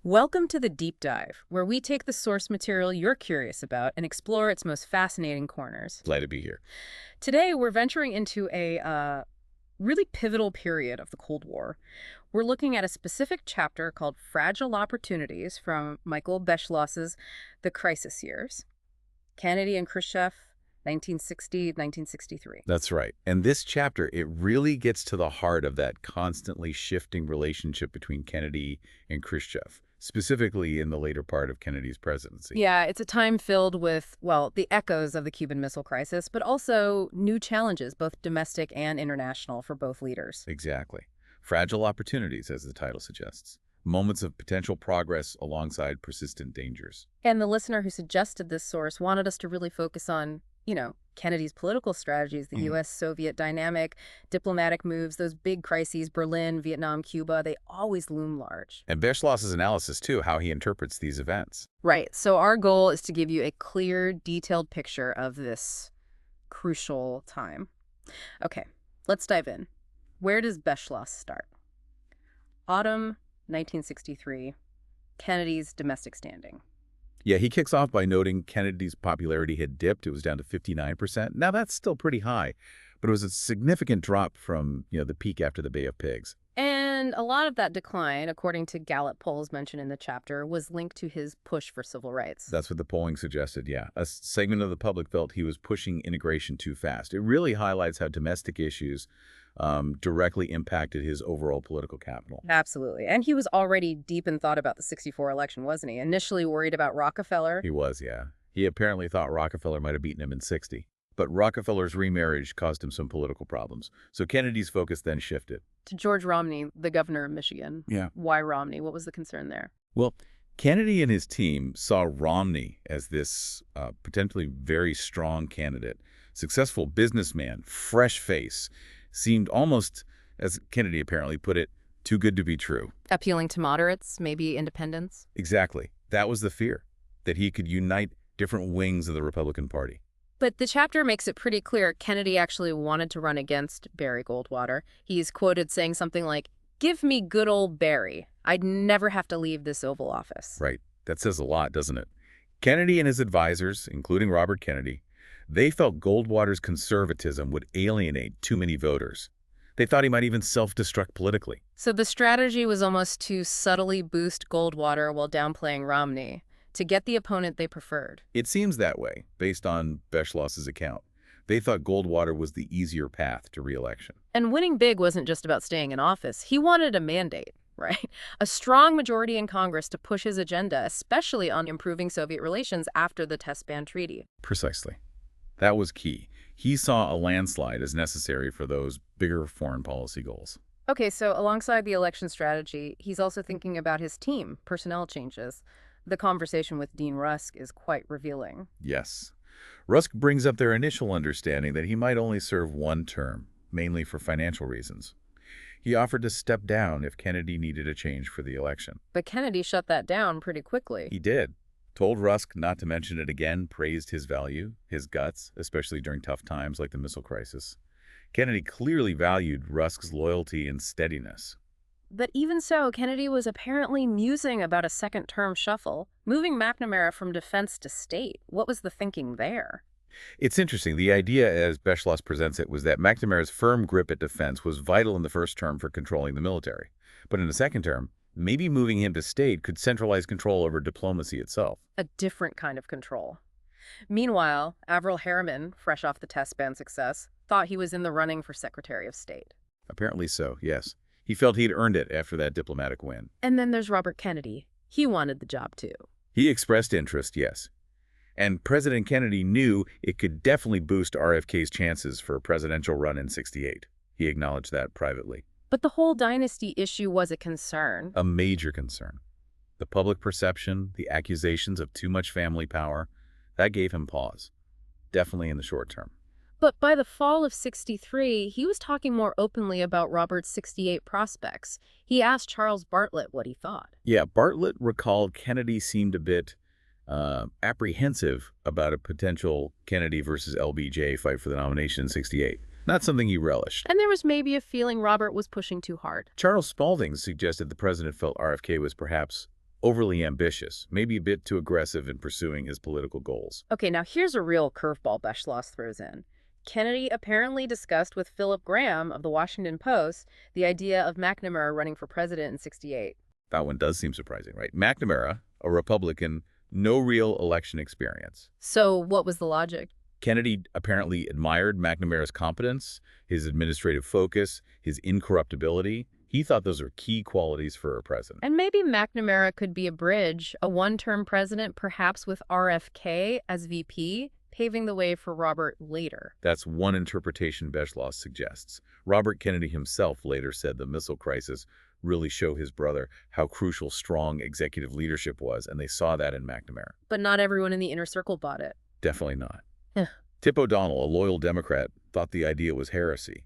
Welcome to the Deep Dive, where we take the source material you're curious about and explore its most fascinating corners. Glad to be here. Today, we're venturing into a really pivotal period of the Cold War. We're looking at a specific chapter called Fragile Opportunities from Michael Beschloss's The Crisis Years. Kennedy and Khrushchev, 1960-1963. That's right. And this chapter, it really gets to the heart of that constantly shifting relationship between Kennedy and Khrushchev, specifically in the later part of Kennedy's presidency. Yeah, it's a time filled with, well, the echoes of the Cuban Missile Crisis, but also new challenges, both domestic and international, for both leaders. Exactly. Fragile opportunities, as the title suggests. Moments of potential progress alongside persistent dangers. And the listener who suggested this source wanted us to really focus on, Kennedy's political strategies, the U.S.-Soviet dynamic, diplomatic moves, those big crises, Berlin, Vietnam, Cuba, they always loom large. And Beschloss's analysis, too, how he interprets these events. Right. So our goal is to give you a clear, detailed picture of this crucial time. Okay, let's dive in. Where does Beschloss start? Autumn 1963, Kennedy's domestic standing. Yeah, he kicks off by noting Kennedy's popularity had dipped. It was down to 59%. Now, that's still pretty high, but it was a significant drop from, the peak after the Bay of Pigs. And a lot of that decline, according to Gallup polls mentioned in the chapter, was linked to his push for civil rights. That's what the polling suggested, yeah. A segment of the public felt he was pushing integration too fast. It really highlights how domestic issues directly impacted his overall political capital. Absolutely. And he was already deep in thought about the 64 election, wasn't he? Initially worried about Rockefeller. He was, yeah. He apparently thought Rockefeller might have beaten him in 60. But Rockefeller's remarriage caused him some political problems. So Kennedy's focus then shifted. To George Romney, the governor of Michigan. Yeah. Why Romney? What was the concern there? Well, Kennedy and his team saw Romney as this potentially very strong candidate, successful businessman, fresh face, seemed almost, as Kennedy apparently put it, too good to be true. Appealing to moderates, maybe independents? Exactly. That was the fear, that he could unite different wings of the Republican Party. But the chapter makes it pretty clear Kennedy actually wanted to run against Barry Goldwater. He's quoted saying something like, "Give me good old Barry. I'd never have to leave this Oval Office." Right. That says a lot, doesn't it? Kennedy and his advisors, including Robert Kennedy, they felt Goldwater's conservatism would alienate too many voters. They thought he might even self-destruct politically. So the strategy was almost to subtly boost Goldwater while downplaying Romney, to get the opponent they preferred. It seems that way, based on Beschloss's account. They thought Goldwater was the easier path to re-election. And winning big wasn't just about staying in office. He wanted a mandate, right? A strong majority in Congress to push his agenda, especially on improving Soviet relations after the Test Ban Treaty. Precisely. That was key. He saw a landslide as necessary for those bigger foreign policy goals. Okay, so alongside the election strategy, he's also thinking about his team, personnel changes. The conversation with Dean Rusk is quite revealing. Yes. Rusk brings up their initial understanding that he might only serve one term, mainly for financial reasons. He offered to step down if Kennedy needed a change for the election. But Kennedy shut that down pretty quickly. He did. Told Rusk not to mention it again, praised his value, his guts, especially during tough times like the missile crisis. Kennedy clearly valued Rusk's loyalty and steadiness. But even so, Kennedy was apparently musing about a second-term shuffle, moving McNamara from defense to state. What was the thinking there? It's interesting. The idea, as Beschloss presents it, was that McNamara's firm grip at defense was vital in the first term for controlling the military. But in the second term, maybe moving him to state could centralize control over diplomacy itself. A different kind of control. Meanwhile, Averell Harriman, fresh off the test ban success, thought he was in the running for Secretary of State. Apparently so, yes. He felt he'd earned it after that diplomatic win. And then there's Robert Kennedy. He wanted the job too. He expressed interest, yes. And President Kennedy knew it could definitely boost RFK's chances for a presidential run in '68. He acknowledged that privately. But the whole dynasty issue was a concern. A major concern. The public perception, the accusations of too much family power, that gave him pause. Definitely in the short term. But by the fall of '63, he was talking more openly about Robert's '68 prospects. He asked Charles Bartlett what he thought. Yeah, Bartlett recalled Kennedy seemed a bit apprehensive about a potential Kennedy versus LBJ fight for the nomination in '68. Not something he relished. And there was maybe a feeling Robert was pushing too hard. Charles Spalding suggested the president felt RFK was perhaps overly ambitious, maybe a bit too aggressive in pursuing his political goals. Okay, now here's a real curveball Beschloss throws in. Kennedy apparently discussed with Philip Graham of the Washington Post the idea of McNamara running for president in '68. That one does seem surprising, right? McNamara, a Republican, no real election experience. So what was the logic? Kennedy apparently admired McNamara's competence, his administrative focus, his incorruptibility. He thought those were key qualities for a president. And maybe McNamara could be a bridge, a one-term president, perhaps with RFK as VP, paving the way for Robert later. That's one interpretation Beschloss suggests. Robert Kennedy himself later said the missile crisis really showed his brother how crucial strong executive leadership was, and they saw that in McNamara. But not everyone in the inner circle bought it. Definitely not. Yeah. Tip O'Donnell, a loyal Democrat, thought the idea was heresy.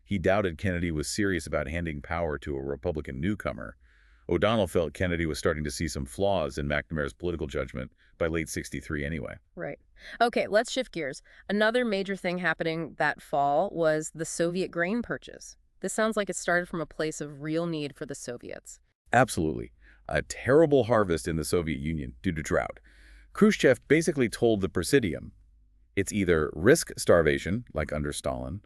He doubted Kennedy was serious about handing power to a Republican newcomer. O'Donnell felt Kennedy was starting to see some flaws in McNamara's political judgment by late '63 anyway. Right. Okay, let's shift gears. Another major thing happening that fall was the Soviet grain purchase. This sounds like it started from a place of real need for the Soviets. Absolutely. A terrible harvest in the Soviet Union due to drought. Khrushchev basically told the Presidium, it's either risk starvation, like under Stalin,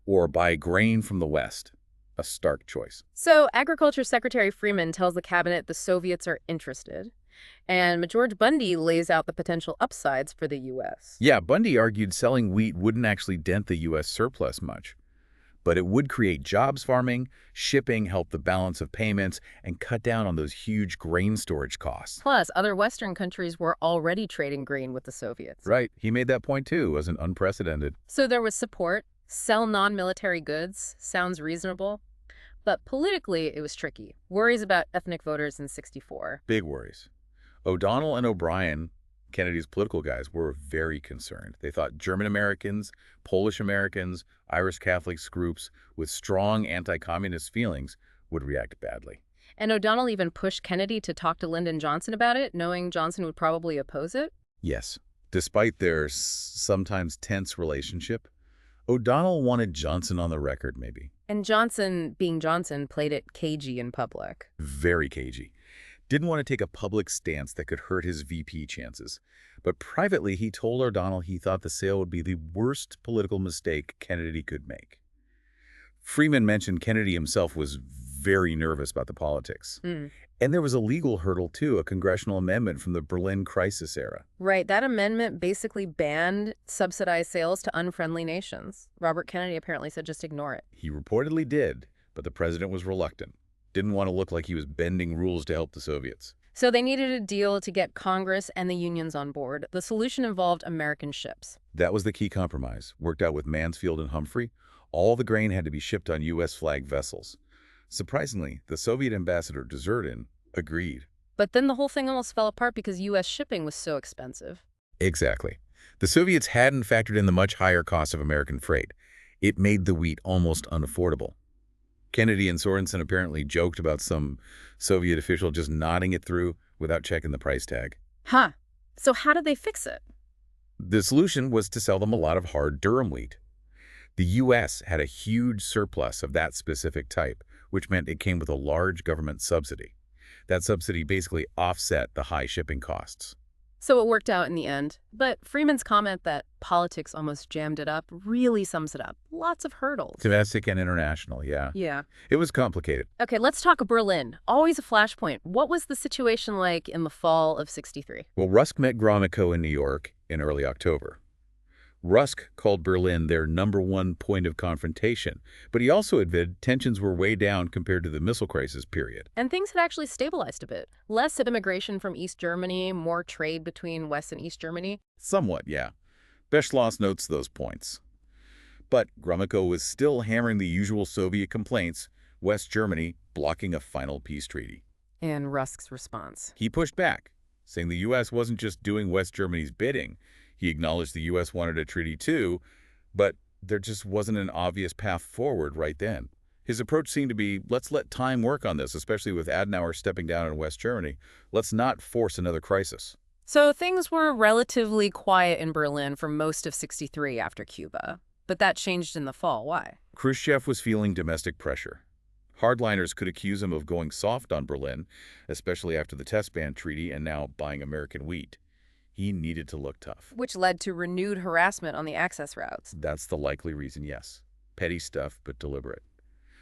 or buy grain from the West. A stark choice. So Agriculture Secretary Freeman tells the cabinet the Soviets are interested, and George Bundy lays out the potential upsides for the U.S. Yeah, Bundy argued selling wheat wouldn't actually dent the U.S. surplus much, but it would create jobs farming, shipping, help the balance of payments, and cut down on those huge grain storage costs. Plus, other Western countries were already trading grain with the Soviets. Right. He made that point, too. It wasn't unprecedented. So there was support. Sell non-military goods. Sounds reasonable. But politically, it was tricky. Worries about ethnic voters in '64. Big worries. O'Donnell and O'Brien, Kennedy's political guys, were very concerned. They thought German Americans, Polish Americans, Irish Catholics groups with strong anti-communist feelings would react badly. And O'Donnell even pushed Kennedy to talk to Lyndon Johnson about it, knowing Johnson would probably oppose it? Yes. Despite their sometimes tense relationship, O'Donnell wanted Johnson on the record, maybe. And Johnson, being Johnson, played it cagey in public. Very cagey. Didn't want to take a public stance that could hurt his VP chances. But privately, he told O'Donnell he thought the sale would be the worst political mistake Kennedy could make. Freeman mentioned Kennedy himself was very nervous about the politics. And there was a legal hurdle, too, a congressional amendment from the Berlin crisis era. Right. That amendment basically banned subsidized sales to unfriendly nations. Robert Kennedy apparently said just ignore it. He reportedly did, but the president was reluctant. Didn't want to look like he was bending rules to help the Soviets. So they needed a deal to get Congress and the unions on board. The solution involved American ships. That was the key compromise, worked out with Mansfield and Humphrey. All the grain had to be shipped on U.S. flag vessels. Surprisingly, the Soviet ambassador Desertin agreed. But then the whole thing almost fell apart because U.S. shipping was so expensive. Exactly. The Soviets hadn't factored in the much higher cost of American freight. It made the wheat almost unaffordable. Kennedy and Sorensen apparently joked about some Soviet official just nodding it through without checking the price tag. Huh. So how did they fix it? The solution was to sell them a lot of hard durum wheat. The U.S. had a huge surplus of that specific type, which meant it came with a large government subsidy. That subsidy basically offset the high shipping costs. So it worked out in the end. But Freeman's comment that politics almost jammed it up really sums it up. Lots of hurdles. Domestic and international, yeah. Yeah. It was complicated. Okay, let's talk Berlin. Always a flashpoint. What was the situation like in the fall of '63? Well, Rusk met Gromyko in New York in early October. Rusk called Berlin their #1 point of confrontation, but he also admitted tensions were way down compared to the missile crisis period. And things had actually stabilized a bit. Less immigration from East Germany, more trade between West and East Germany. Somewhat, yeah. Beschloss notes those points. But Gromyko was still hammering the usual Soviet complaints, West Germany blocking a final peace treaty. And Rusk's response. He pushed back, saying the U.S. wasn't just doing West Germany's bidding. He acknowledged the U.S. wanted a treaty too, but there just wasn't an obvious path forward right then. His approach seemed to be, let's let time work on this, especially with Adenauer stepping down in West Germany. Let's not force another crisis. So things were relatively quiet in Berlin for most of '63 after Cuba. But that changed in the fall. Why? Khrushchev was feeling domestic pressure. Hardliners could accuse him of going soft on Berlin, especially after the test ban treaty and now buying American wheat. He needed to look tough. Which led to renewed harassment on the access routes. That's the likely reason, yes. Petty stuff, but deliberate.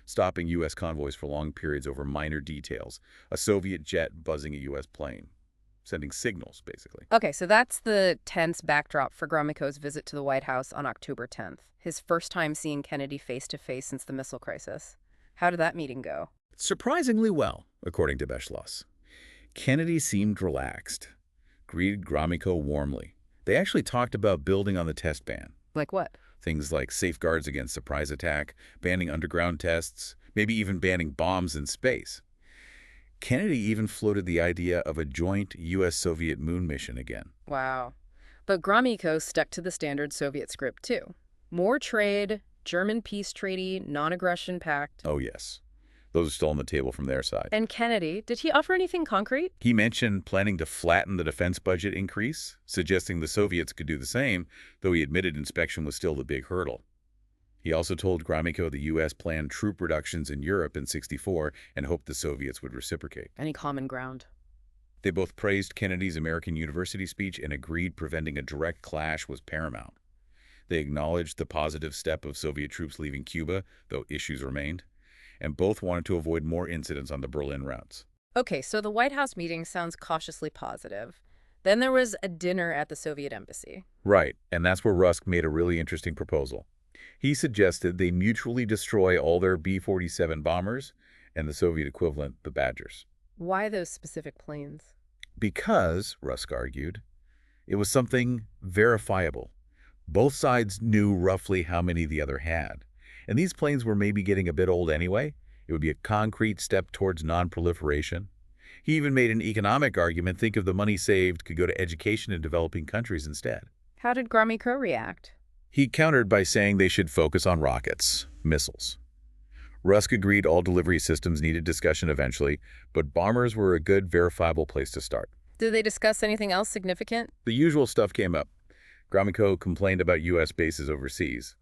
Stopping U.S. convoys for long periods over minor details. A Soviet jet buzzing a U.S. plane. Sending signals, basically. Okay, so that's the tense backdrop for Gromyko's visit to the White House on October 10th, his first time seeing Kennedy face-to-face since the missile crisis. How did that meeting go? Surprisingly well, according to Beschloss. Kennedy seemed relaxed, greeted Gromyko warmly. They actually talked about building on the test ban. Like what? Things like safeguards against surprise attack, banning underground tests, maybe even banning bombs in space. Kennedy even floated the idea of a joint U.S.-Soviet moon mission again. Wow. But Gromyko stuck to the standard Soviet script, too. More trade, German peace treaty, non-aggression pact. Oh, yes. Those are still on the table from their side. And Kennedy, did he offer anything concrete? He mentioned planning to flatten the defense budget increase, suggesting the Soviets could do the same, though he admitted inspection was still the big hurdle. He also told Gromyko the U.S. planned troop reductions in Europe in '64 and hoped the Soviets would reciprocate. Any common ground? They both praised Kennedy's American University speech and agreed preventing a direct clash was paramount. They acknowledged the positive step of Soviet troops leaving Cuba, though issues remained, and both wanted to avoid more incidents on the Berlin routes. Okay, so the White House meeting sounds cautiously positive. Then there was a dinner at the Soviet embassy. Right, and that's where Rusk made a really interesting proposal. He suggested they mutually destroy all their B-47 bombers and the Soviet equivalent, the Badgers. Why those specific planes? Because, Rusk argued, it was something verifiable. Both sides knew roughly how many the other had. And these planes were maybe getting a bit old anyway. It would be a concrete step towards non-proliferation. He even made an economic argument. Think of the money saved could go to education in developing countries instead. How did Gromyko react? He countered by saying they should focus on rockets, missiles. Rusk agreed all delivery systems needed discussion eventually, but bombers were a good, verifiable place to start. Did they discuss anything else significant? The usual stuff came up. Gromyko complained about U.S. bases overseas.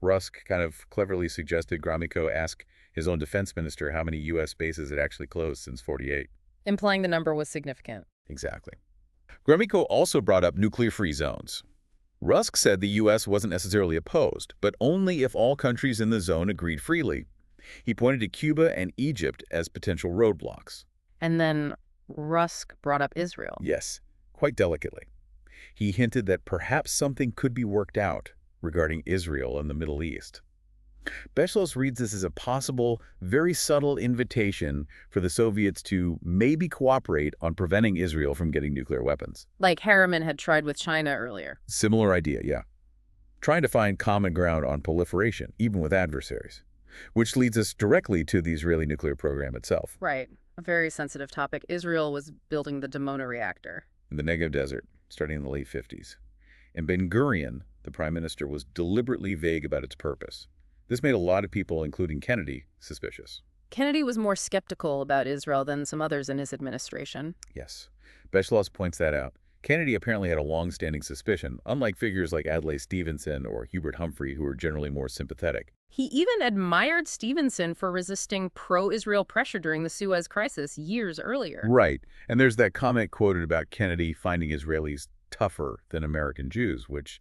Rusk kind of cleverly suggested Gromyko ask his own defense minister how many U.S. bases had actually closed since '48. Implying the number was significant. Exactly. Gromyko also brought up nuclear-free zones. Rusk said the U.S. wasn't necessarily opposed, but only if all countries in the zone agreed freely. He pointed to Cuba and Egypt as potential roadblocks. And then Rusk brought up Israel. Yes, quite delicately. He hinted that perhaps something could be worked out regarding Israel and the Middle East. Beschloss reads this as a possible, very subtle invitation for the Soviets to maybe cooperate on preventing Israel from getting nuclear weapons. Like Harriman had tried with China earlier. Similar idea, yeah. Trying to find common ground on proliferation, even with adversaries. Which leads us directly to the Israeli nuclear program itself. Right. A very sensitive topic. Israel was building the Dimona reactor. In the Negev Desert, starting in the late 50s. And Ben-Gurion, the prime minister, was deliberately vague about its purpose. This made a lot of people, including Kennedy, suspicious. Kennedy was more skeptical about Israel than some others in his administration. Yes. Beschloss points that out. Kennedy apparently had a long-standing suspicion, unlike figures like Adlai Stevenson or Hubert Humphrey, who were generally more sympathetic. He even admired Stevenson for resisting pro-Israel pressure during the Suez Crisis years earlier. Right. And there's that comment quoted about Kennedy finding Israelis tougher than American Jews, which,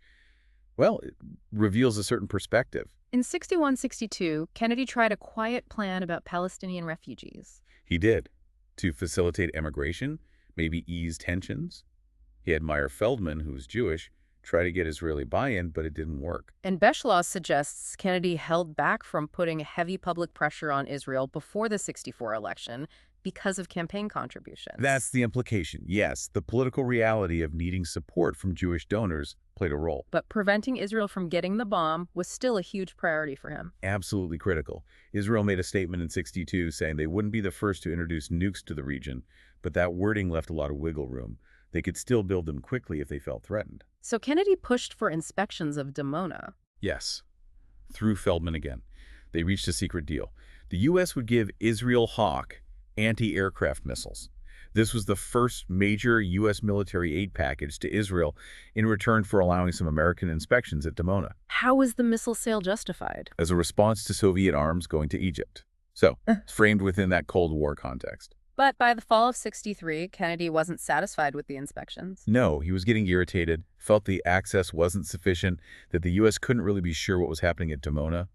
well, it reveals a certain perspective. In '61-62, Kennedy tried a quiet plan about Palestinian refugees. He did. To facilitate emigration, maybe ease tensions. He had Meyer Feldman, who was Jewish, try to get Israeli buy-in, but it didn't work. And Beschloss suggests Kennedy held back from putting heavy public pressure on Israel before the '64 election because of campaign contributions. That's the implication. Yes, the political reality of needing support from Jewish donors played a role. But preventing Israel from getting the bomb was still a huge priority for him. Absolutely critical. Israel made a statement in '62 saying they wouldn't be the first to introduce nukes to the region, but that wording left a lot of wiggle room. They could still build them quickly if they felt threatened. So Kennedy pushed for inspections of Dimona. Yes. Through Feldman again. They reached a secret deal. The U.S. would give Israel Hawk anti-aircraft missiles. This was the first major U.S. military aid package to Israel in return for allowing some American inspections at Dimona. How was the missile sale justified? As a response to Soviet arms going to Egypt. So, it's framed within that Cold War context. But by the fall of '63, Kennedy wasn't satisfied with the inspections. No, he was getting irritated, felt the access wasn't sufficient, that the U.S. couldn't really be sure what was happening at Dimona.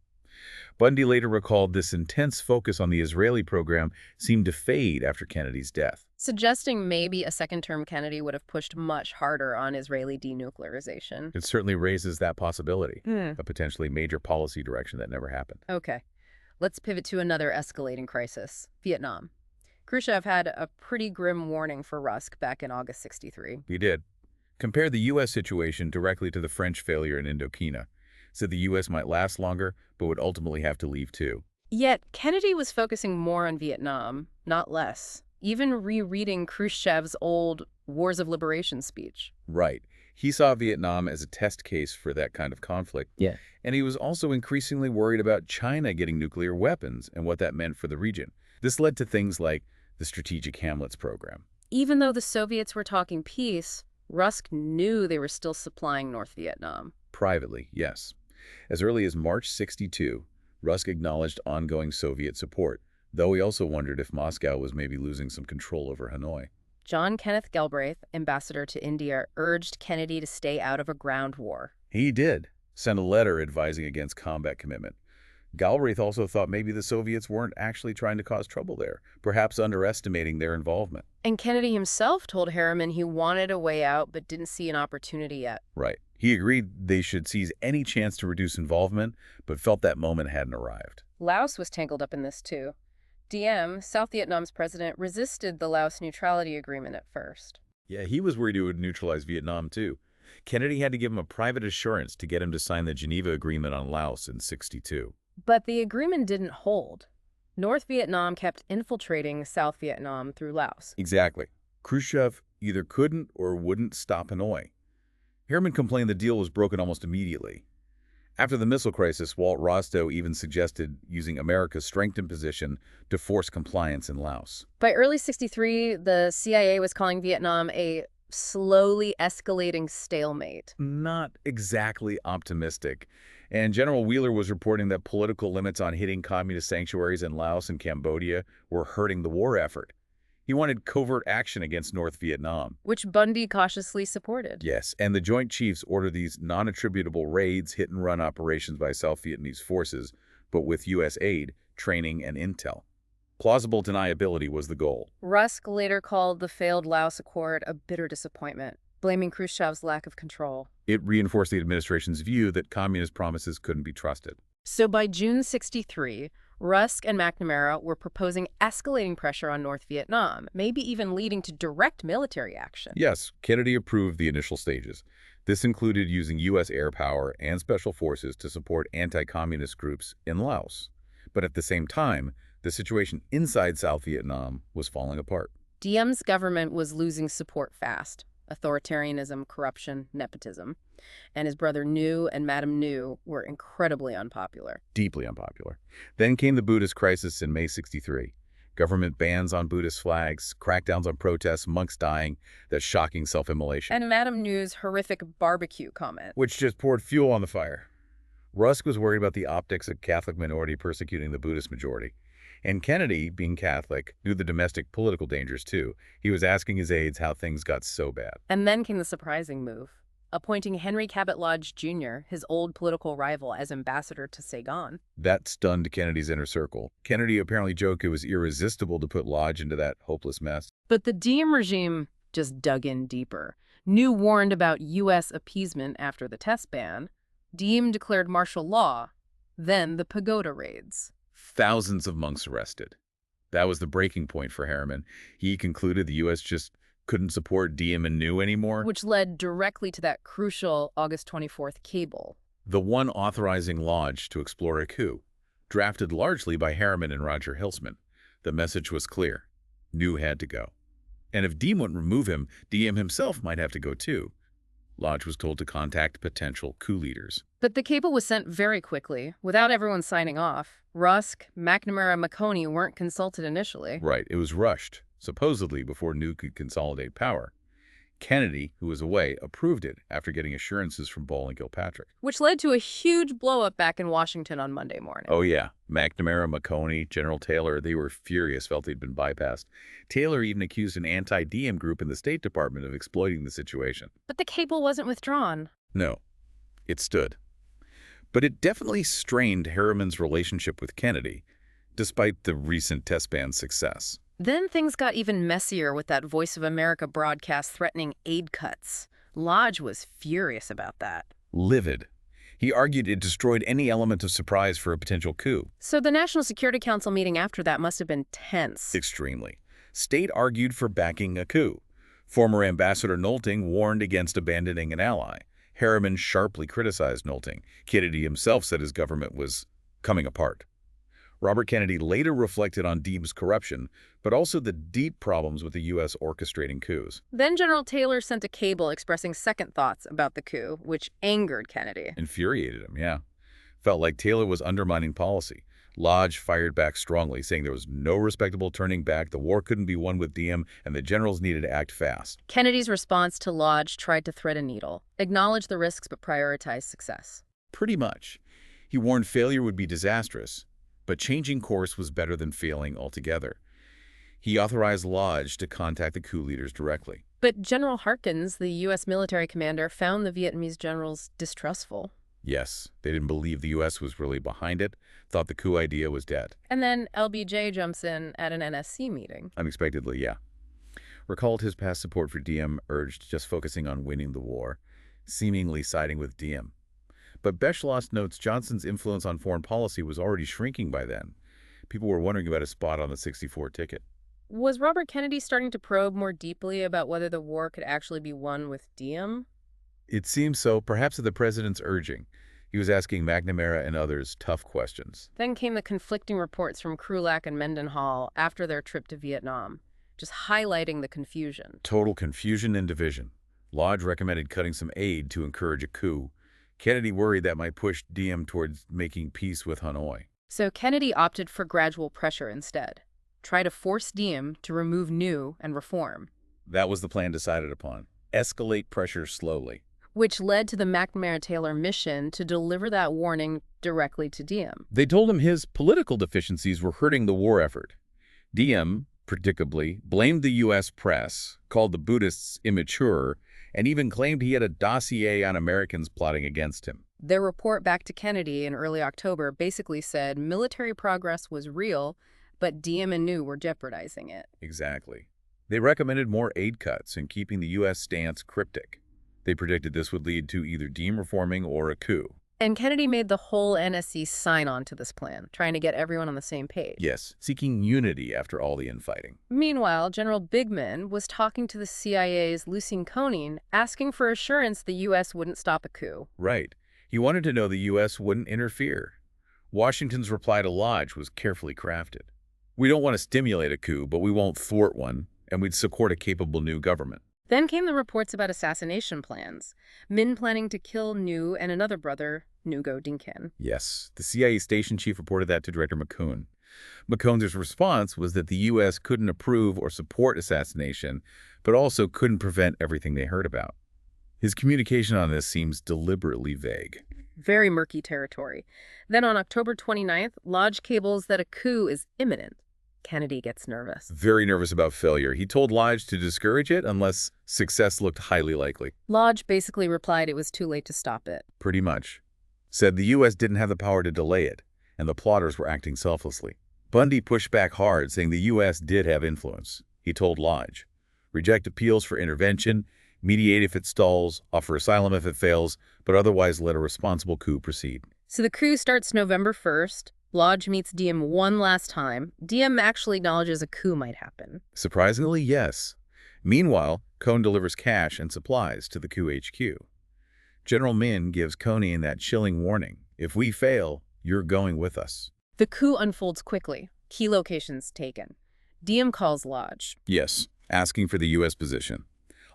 Bundy later recalled this intense focus on the Israeli program seemed to fade after Kennedy's death. Suggesting maybe a second-term Kennedy would have pushed much harder on Israeli denuclearization. It certainly raises that possibility, a potentially major policy direction that never happened. Okay, let's pivot to another escalating crisis, Vietnam. Khrushchev had a pretty grim warning for Rusk back in August '63. He did. Compared the U.S. situation directly to the French failure in Indochina. Said the U.S. might last longer, but would ultimately have to leave too. Yet, Kennedy was focusing more on Vietnam, not less, even rereading Khrushchev's old Wars of Liberation speech. Right. He saw Vietnam as a test case for that kind of conflict. Yeah. And he was also increasingly worried about China getting nuclear weapons and what that meant for the region. This led to things like the Strategic Hamlets program. Even though the Soviets were talking peace, Rusk knew they were still supplying North Vietnam. Privately, yes. As early as March '62, Rusk acknowledged ongoing Soviet support, though he also wondered if Moscow was maybe losing some control over Hanoi. John Kenneth Galbraith, ambassador to India, urged Kennedy to stay out of a ground war. He did send a letter advising against combat commitment. Galbraith also thought maybe the Soviets weren't actually trying to cause trouble there, perhaps underestimating their involvement. And Kennedy himself told Harriman he wanted a way out but didn't see an opportunity yet. Right. He agreed they should seize any chance to reduce involvement, but felt that moment hadn't arrived. Laos was tangled up in this too. Diem, South Vietnam's president, resisted the Laos neutrality agreement at first. Yeah, he was worried it would neutralize Vietnam too. Kennedy had to give him a private assurance to get him to sign the Geneva Agreement on Laos in '62. But the agreement didn't hold. North Vietnam kept infiltrating South Vietnam through Laos. Exactly. Khrushchev either couldn't or wouldn't stop Hanoi. Harriman complained the deal was broken almost immediately. After the missile crisis, Walt Rostow even suggested using America's strengthened position to force compliance in Laos. By early '63, the CIA was calling Vietnam a slowly escalating stalemate. Not exactly optimistic. And General Wheeler was reporting that political limits on hitting communist sanctuaries in Laos and Cambodia were hurting the war effort. He wanted covert action against North Vietnam. Which Bundy cautiously supported. Yes, and the Joint Chiefs ordered these non-attributable raids, hit-and-run operations by South Vietnamese forces, but with U.S. aid, training, and intel. Plausible deniability was the goal. Rusk later called the failed Laos Accord a bitter disappointment, blaming Khrushchev's lack of control. It reinforced the administration's view that communist promises couldn't be trusted. So by June '63, Rusk and McNamara were proposing escalating pressure on North Vietnam, maybe even leading to direct military action. Yes, Kennedy approved the initial stages. This included using U.S. air power and special forces to support anti-communist groups in Laos. But at the same time, the situation inside South Vietnam was falling apart. Diem's government was losing support fast. Authoritarianism, corruption, nepotism. And his brother Nhu and Madame Nhu were incredibly unpopular. Deeply unpopular. Then came the Buddhist crisis in May '63. Government bans on Buddhist flags, crackdowns on protests, monks dying, that shocking self-immolation. And Madame Nhu's horrific barbecue comment. Which just poured fuel on the fire. Rusk was worried about the optics of Catholic minority persecuting the Buddhist majority. And Kennedy, being Catholic, knew the domestic political dangers too. He was asking his aides how things got so bad. And then came the surprising move, appointing Henry Cabot Lodge Jr., his old political rival, as ambassador to Saigon. That stunned Kennedy's inner circle. Kennedy apparently joked it was irresistible to put Lodge into that hopeless mess. But the Diem regime just dug in deeper. Nhu warned about U.S. appeasement after the test ban. Diem declared martial law. Then the pagoda raids. Thousands of monks arrested. That was the breaking point for Harriman. He concluded the U.S. just couldn't support Diem and Nhu anymore. Which led directly to that crucial August 24th cable. The one authorizing Lodge to explore a coup, drafted largely by Harriman and Roger Hilsman. The message was clear. Nhu had to go. And if Diem wouldn't remove him, Diem himself might have to go too. Lodge was told to contact potential coup leaders. But the cable was sent very quickly, without everyone signing off. Rusk, McNamara, and Maconie weren't consulted initially. Right, it was rushed, supposedly before Nhu could consolidate power. Kennedy, who was away, approved it after getting assurances from Ball and Kilpatrick. Which led to a huge blow-up back in Washington on Monday morning. Oh, yeah. McNamara, McConey, General Taylor, they were furious, felt they'd been bypassed. Taylor even accused an anti-Diem group in the State Department of exploiting the situation. But the cable wasn't withdrawn. No, it stood. But it definitely strained Harriman's relationship with Kennedy, despite the recent test ban's success. Then things got even messier with that Voice of America broadcast threatening aid cuts. Lodge was furious about that. Livid. He argued it destroyed any element of surprise for a potential coup. So the National Security Council meeting after that must have been tense. Extremely. State argued for backing a coup. Former Ambassador Nolting warned against abandoning an ally. Harriman sharply criticized Nolting. Kennedy himself said his government was coming apart. Robert Kennedy later reflected on Diem's corruption, but also the deep problems with the U.S. orchestrating coups. Then General Taylor sent a cable expressing second thoughts about the coup, which angered Kennedy. Infuriated him, yeah. Felt like Taylor was undermining policy. Lodge fired back strongly, saying there was no respectable turning back, the war couldn't be won with Diem, and the generals needed to act fast. Kennedy's response to Lodge tried to thread a needle, acknowledge the risks but prioritize success. Pretty much. He warned failure would be disastrous, but changing course was better than failing altogether. He authorized Lodge to contact the coup leaders directly. But General Harkins, the U.S. military commander, found the Vietnamese generals distrustful. Yes, they didn't believe the U.S. was really behind it, thought the coup idea was dead. And then LBJ jumps in at an NSC meeting. Unexpectedly, yeah. Recalled his past support for Diem, urged just focusing on winning the war, seemingly siding with Diem. But Beschloss notes Johnson's influence on foreign policy was already shrinking by then. People were wondering about a spot on the 64 ticket. Was Robert Kennedy starting to probe more deeply about whether the war could actually be won with Diem? It seems so, perhaps at the president's urging. He was asking McNamara and others tough questions. Then came the conflicting reports from Krulak and Mendenhall after their trip to Vietnam, just highlighting the confusion. Total confusion and division. Lodge recommended cutting some aid to encourage a coup. Kennedy worried that might push Diem towards making peace with Hanoi. So Kennedy opted for gradual pressure instead. Try to force Diem to remove new and reform. That was the plan decided upon. Escalate pressure slowly. Which led to the McNamara-Taylor mission to deliver that warning directly to Diem. They told him his political deficiencies were hurting the war effort. Diem, predictably, blamed the U.S. press, called the Buddhists immature, and even claimed he had a dossier on Americans plotting against him. Their report back to Kennedy in early October basically said military progress was real, but Diem and New were jeopardizing it. Exactly. They recommended more aid cuts and keeping the U.S. stance cryptic. They predicted this would lead to either Diem reforming or a coup. And Kennedy made the whole NSC sign on to this plan, trying to get everyone on the same page. Yes, seeking unity after all the infighting. Meanwhile, General Bigman was talking to the CIA's Lucien Koenig, asking for assurance the U.S. wouldn't stop a coup. Right. He wanted to know the U.S. wouldn't interfere. Washington's reply to Lodge was carefully crafted. We don't want to stimulate a coup, but we won't thwart one, and we'd support a capable new government. Then came the reports about assassination plans, Min planning to kill New and another brother, Nguyen Dinkin. Yes, the CIA station chief reported that to Director McCune. McCone's response was that the U.S. couldn't approve or support assassination, but also couldn't prevent everything they heard about. His communication on this seems deliberately vague. Very murky territory. Then on October 29th, Lodge cables that a coup is imminent. Kennedy gets nervous. Very nervous about failure. He told Lodge to discourage it unless success looked highly likely. Lodge basically replied it was too late to stop it. Pretty much. Said the U.S. didn't have the power to delay it, and the plotters were acting selflessly. Bundy pushed back hard, saying the U.S. did have influence. He told Lodge, reject appeals for intervention, mediate if it stalls, offer asylum if it fails, but otherwise let a responsible coup proceed. So the coup starts November 1st. Lodge meets Diem one last time. Diem actually acknowledges a coup might happen. Surprisingly, yes. Meanwhile, Cone delivers cash and supplies to the coup HQ. General Min gives Coney that chilling warning, if we fail, you're going with us. The coup unfolds quickly. Key locations taken. Diem calls Lodge. Yes, asking for the U.S. position.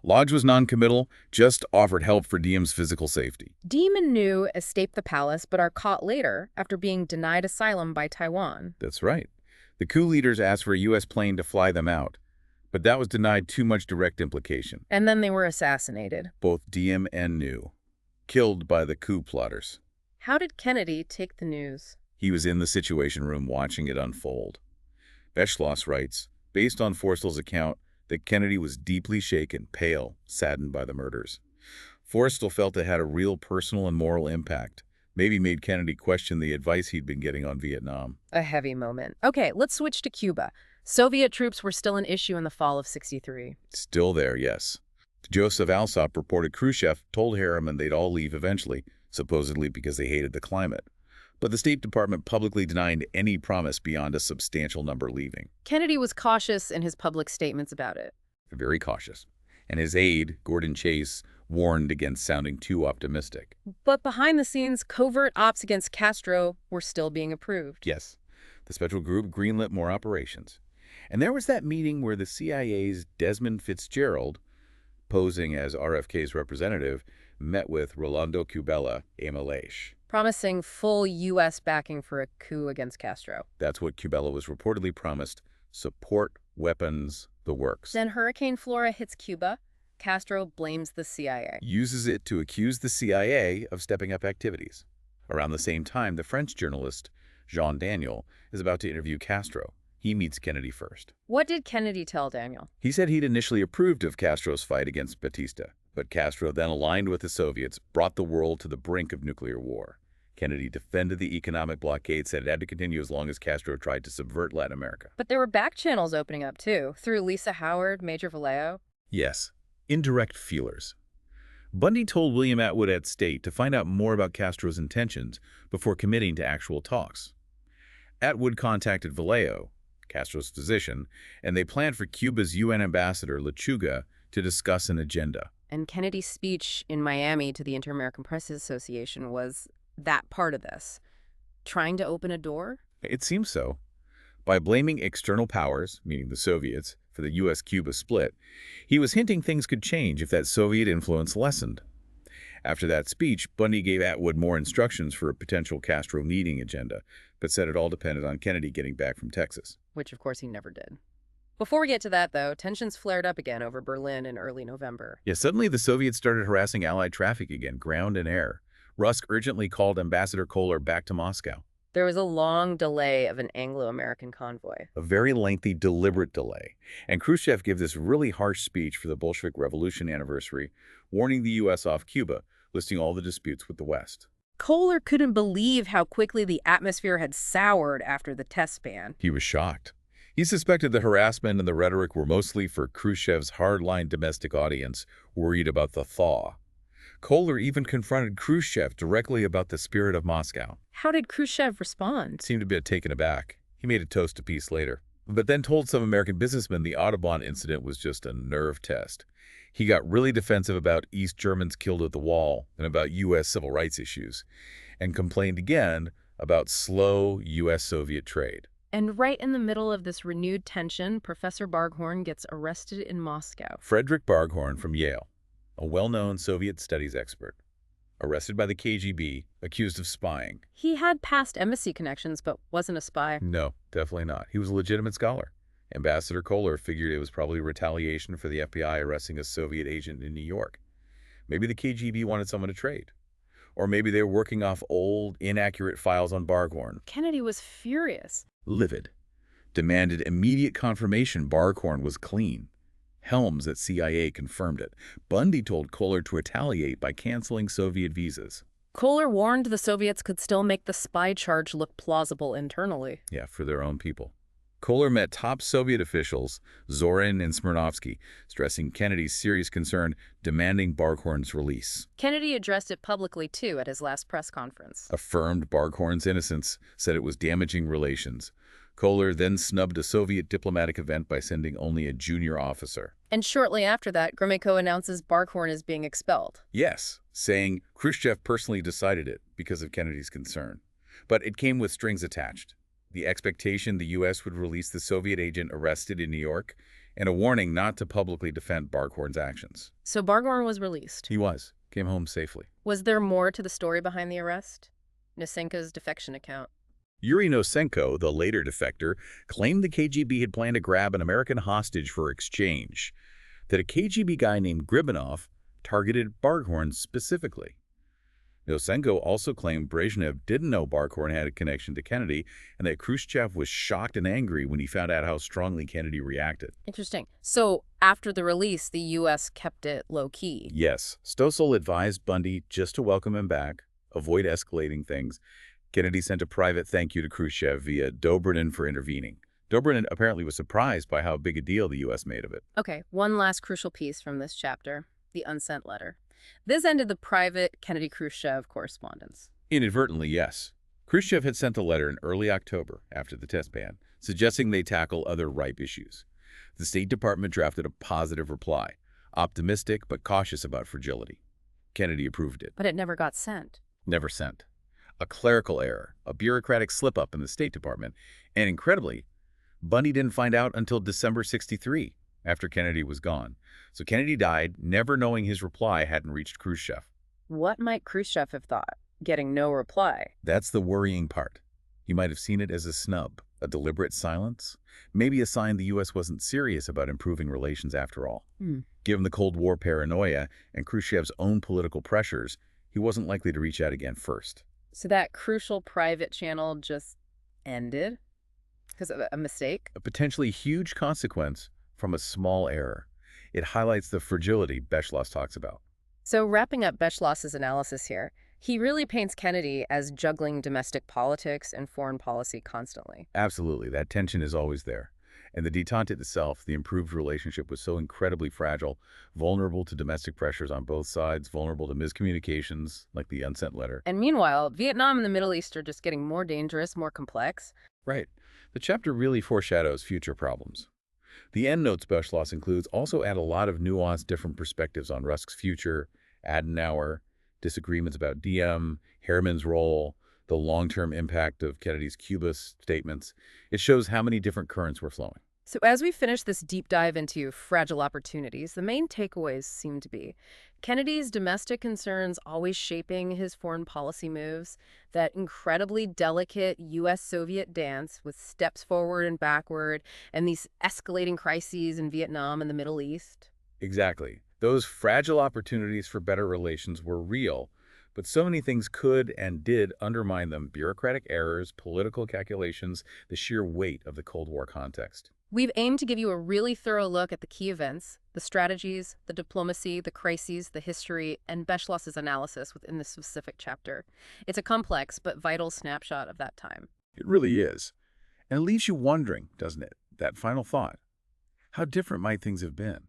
Lodge was non-committal, just offered help for Diem's physical safety. Diem and New escape the palace but are caught later after being denied asylum by Taiwan. That's right. The coup leaders asked for a U.S. plane to fly them out, But that was denied too much direct implication. And then they were assassinated. Both Diem and New, killed by the coup plotters. How did Kennedy take the news? He was in the Situation Room watching it unfold. Beschloss writes, based on Forrestal's account, that Kennedy was deeply shaken, pale, saddened by the murders. Forrestal felt it had a real personal and moral impact, maybe made Kennedy question the advice he'd been getting on Vietnam. A heavy moment. Okay, let's switch to Cuba. Soviet troops were still an issue in the fall of '63. Still there, yes. Joseph Alsop reported Khrushchev told Harriman they'd all leave eventually, supposedly because they hated the climate. But the State Department publicly denied any promise beyond a substantial number leaving. Kennedy was cautious in his public statements about it. Very cautious. And his aide, Gordon Chase, warned against sounding too optimistic. But behind the scenes, covert ops against Castro were still being approved. Yes, the special group greenlit more operations. And there was that meeting where the CIA's Desmond Fitzgerald, posing as RFK's representative, met with Rolando Cubella, a Malaysh. Promising full U.S. backing for a coup against Castro. That's what Cubella was reportedly promised: support, weapons, the works. Then Hurricane Flora hits Cuba. Castro blames the CIA. Uses it to accuse the CIA of stepping up activities. Around the same time, the French journalist Jean Daniel is about to interview Castro. He meets Kennedy first. What did Kennedy tell Daniel? He said he'd initially approved of Castro's fight against Batista, but Castro then aligned with the Soviets, brought the world to the brink of nuclear war. Kennedy defended the economic blockade, said it had to continue as long as Castro tried to subvert Latin America. But there were back channels opening up, too, through Lisa Howard, Major Vallejo. Yes, indirect feelers. Bundy told William Atwood at State to find out more about Castro's intentions before committing to actual talks. Atwood contacted Vallejo, Castro's physician, and they planned for Cuba's UN ambassador, Lechuga, to discuss an agenda. And Kennedy's speech in Miami to the Inter-American Press Association was that part of this. Trying to open a door? It seems so. By blaming external powers, meaning the Soviets, for the U.S.-Cuba split, he was hinting things could change if that Soviet influence lessened. After that speech, Bundy gave Atwood more instructions for a potential Castro meeting agenda, but said it all depended on Kennedy getting back from Texas. Which, of course, he never did. Before we get to that, though, tensions flared up again over Berlin in early November. Yeah, suddenly the Soviets started harassing Allied traffic again, ground and air. Rusk urgently called Ambassador Kohler back to Moscow. There was a long delay of an Anglo-American convoy. A very lengthy, deliberate delay. And Khrushchev gave this really harsh speech for the Bolshevik Revolution anniversary, warning the U.S. off Cuba, listing all the disputes with the West. Kohler couldn't believe how quickly the atmosphere had soured after the test ban. He was shocked. He suspected the harassment and the rhetoric were mostly for Khrushchev's hardline domestic audience worried about the thaw. Kohler even confronted Khrushchev directly about the spirit of Moscow. How did Khrushchev respond? Seemed a bit taken aback. He made a toast to peace later, but then told some American businessmen the Audubon incident was just a nerve test. He got really defensive about East Germans killed at the wall and about U.S. civil rights issues, and complained again about slow U.S.-Soviet trade. And right in the middle of this renewed tension, Professor Barghorn gets arrested in Moscow. Frederick Barghorn from Yale, a well-known Soviet studies expert, arrested by the KGB, accused of spying. He had past embassy connections, but wasn't a spy. No, definitely not. He was a legitimate scholar. Ambassador Kohler figured it was probably retaliation for the FBI arresting a Soviet agent in New York. Maybe the KGB wanted someone to trade. Or maybe they were working off old, inaccurate files on Barghorn. Kennedy was furious. Livid. Demanded immediate confirmation Barghorn was clean. Helms at CIA confirmed it. Bundy told Kohler to retaliate by canceling Soviet visas. Kohler warned the Soviets could still make the spy charge look plausible internally. Yeah, for their own people. Kohler met top Soviet officials, Zorin and Smirnovsky, stressing Kennedy's serious concern, demanding Barghorn's release. Kennedy addressed it publicly, too, at his last press conference. Affirmed Barghorn's innocence, said it was damaging relations. Kohler then snubbed a Soviet diplomatic event by sending only a junior officer. And shortly after that, Gromyko announces Barghorn is being expelled. Yes, saying Khrushchev personally decided it because of Kennedy's concern. But it came with strings attached. The expectation the U.S. would release the Soviet agent arrested in New York, and a warning not to publicly defend Barghorn's actions. So Barghorn was released. He was. Came home safely. Was there more to the story behind the arrest? Nasenka's defection account. Yuri Nosenko, the later defector, claimed the KGB had planned to grab an American hostage for exchange, that a KGB guy named Gribanov targeted Barkhorn specifically. Nosenko also claimed Brezhnev didn't know Barkhorn had a connection to Kennedy and that Khrushchev was shocked and angry when he found out how strongly Kennedy reacted. Interesting. So after the release, the U.S. kept it low-key. Yes, Stossel advised Bundy just to welcome him back, avoid escalating things. Kennedy sent a private thank you to Khrushchev via Dobrynin for intervening. Dobrynin apparently was surprised by how big a deal the U.S. made of it. Okay, one last crucial piece from this chapter, the unsent letter. This ended the private Kennedy-Khrushchev correspondence. Inadvertently, yes. Khrushchev had sent a letter in early October, after the test ban, suggesting they tackle other ripe issues. The State Department drafted a positive reply, optimistic but cautious about fragility. Kennedy approved it. But it never got sent. Never sent. A clerical error, a bureaucratic slip-up in the State Department, and incredibly, Bundy didn't find out until December '63, after Kennedy was gone. So Kennedy died, never knowing his reply hadn't reached Khrushchev. What might Khrushchev have thought, getting no reply? That's the worrying part. He might have seen it as a snub, a deliberate silence, maybe a sign the U.S. wasn't serious about improving relations after all. Given the Cold War paranoia and Khrushchev's own political pressures, he wasn't likely to reach out again first. So that crucial private channel just ended because of a mistake? A potentially huge consequence from a small error. It highlights the fragility Beschloss talks about. So wrapping up Beschloss's analysis here, he really paints Kennedy as juggling domestic politics and foreign policy constantly. Absolutely, that tension is always there. And the détente itself, the improved relationship, was so incredibly fragile, vulnerable to domestic pressures on both sides, vulnerable to miscommunications, like the unsent letter. And meanwhile, Vietnam and the Middle East are just getting more dangerous, more complex. Right. The chapter really foreshadows future problems. The endnotes Beschloss includes also add a lot of nuanced, different perspectives on Rusk's future, Adenauer, disagreements about Diem, Harriman's role, the long-term impact of Kennedy's Cuba statements. It shows how many different currents were flowing. So as we finish this deep dive into fragile opportunities, the main takeaways seem to be Kennedy's domestic concerns always shaping his foreign policy moves, that incredibly delicate U.S.-Soviet dance with steps forward and backward, and these escalating crises in Vietnam and the Middle East. Exactly. Those fragile opportunities for better relations were real, but so many things could and did undermine them: bureaucratic errors, political calculations, the sheer weight of the Cold War context. We've aimed to give you a really thorough look at the key events, the strategies, the diplomacy, the crises, the history, and Beschloss's analysis within this specific chapter. It's a complex but vital snapshot of that time. It really is. And it leaves you wondering, doesn't it? That final thought. How different might things have been?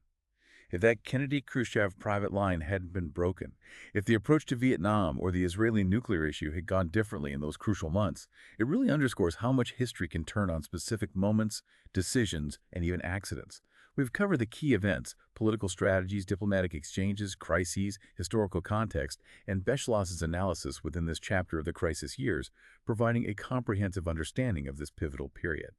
If that Kennedy-Khrushchev private line hadn't been broken, if the approach to Vietnam or the Israeli nuclear issue had gone differently in those crucial months, it really underscores how much history can turn on specific moments, decisions, and even accidents. We've covered the key events, political strategies, diplomatic exchanges, crises, historical context, and Beschloss's analysis within this chapter of the crisis years, providing a comprehensive understanding of this pivotal period.